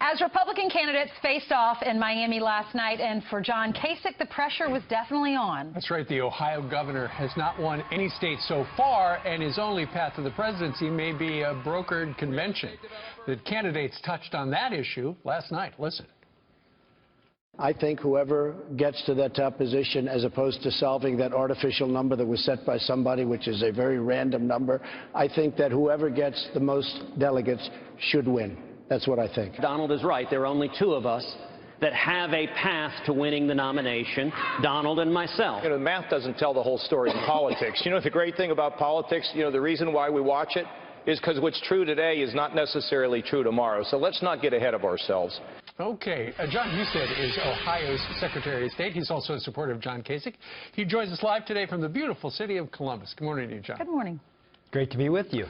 As Republican candidates faced off in Miami last night, and for John Kasich, the pressure was definitely on. That's right. The Ohio governor has not won any state so far, and his only path to the presidency may be a brokered convention. The candidates touched on that issue last night. Listen. I think whoever gets to that top position, as opposed to solving that artificial number that was set by somebody, which is a very random number, I think that whoever gets the most delegates should win. That's what I think. Donald is right. There are only two of us that have a path to winning the nomination, Donald and myself. You know, the math doesn't tell the whole story in politics. You know, the great thing about politics, you know, the reason why we watch it is because what's true today is not necessarily true tomorrow. So let's not get ahead of ourselves. Okay. John Husted is Ohio's Secretary of State. He's also a supporter of John Kasich. He joins us live today from the beautiful city of Columbus. Good morning to you, John. Good morning. Great to be with you.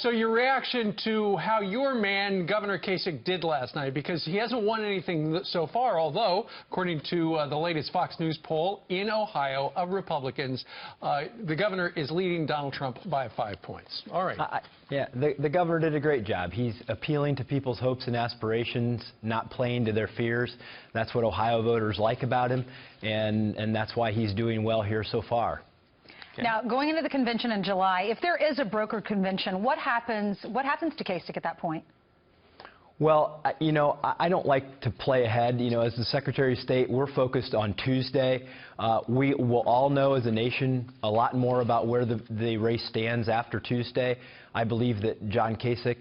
So your reaction to how your man, Governor Kasich, did last night, because he hasn't won anything so far, although, according to the latest Fox News poll in Ohio of Republicans, the governor is leading Donald Trump by 5 points. All right. Yeah, the governor did a great job. He's appealing to people's hopes and aspirations, not playing to their fears. That's what Ohio voters like about him, and that's why he's doing well here so far. Now, going into the convention in July, if there is a brokered convention, what happens to Kasich at that point? Well, you know, I don't like to play ahead. You know, as the Secretary of State, we're focused on Tuesday. We will all know as a nation a lot more about where the race stands after Tuesday. I believe that John Kasich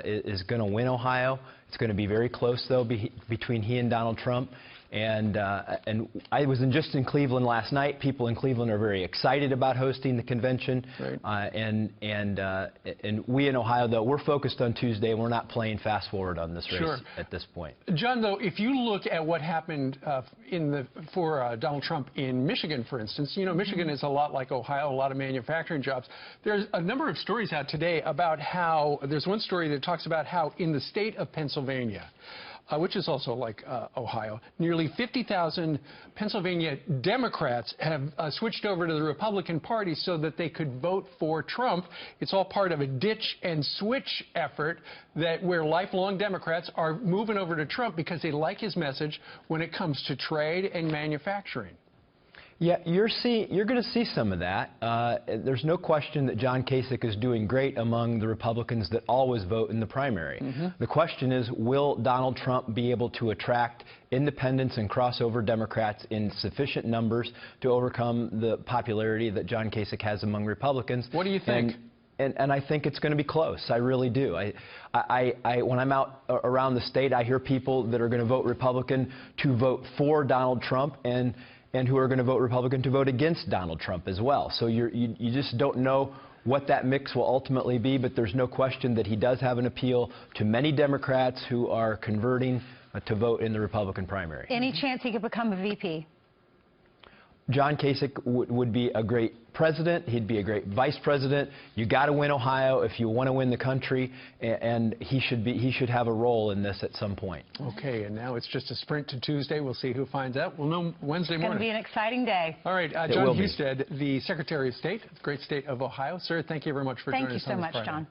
is going to win Ohio. It's going to be very close, though, between he and Donald Trump. And I was just in Cleveland last night. People in Cleveland are very excited about hosting the convention. Right. And we in Ohio, though, we're focused on Tuesday. We're not playing fast forward on this race at this point. John, though, if you look at what happened for Donald Trump in Michigan, for instance, you know, Michigan is a lot like Ohio, a lot of manufacturing jobs. There's a number of stories out today about how there's one story that talks about how in the state of Pennsylvania, which is also like Ohio, nearly 50,000 Pennsylvania Democrats have switched over to the Republican Party so that they could vote for Trump. It's all part of a ditch and switch effort where lifelong Democrats are moving over to Trump because they like his message when it comes to trade and manufacturing. Yeah, you're going to see some of that. There's no question that John Kasich is doing great among the Republicans that always vote in the primary. The question is, will Donald Trump be able to attract independents and crossover Democrats in sufficient numbers to overcome the popularity that John Kasich has among Republicans? What do you think? And I think it's going to be close. I really do. When I'm out around the state, I hear people that are going to vote Republican to vote for Donald Trump and who are going to vote Republican to vote against Donald Trump as well. So you just don't know what that mix will ultimately be, but there's no question that he does have an appeal to many Democrats who are converting to vote in the Republican primary. Any chance he could become a VP? John Kasich would be a great president. He'd be a great vice president. You got to win Ohio if you want to win the country, and he should have a role in this at some point. Okay, and now it's just a sprint to Tuesday. We'll see who finds out. We'll know Wednesday morning. It's going to be an exciting day. All right, John Husted, the Secretary of State, the great state of Ohio. Sir, thank you very much for joining us on this Friday. Thank you so much, John.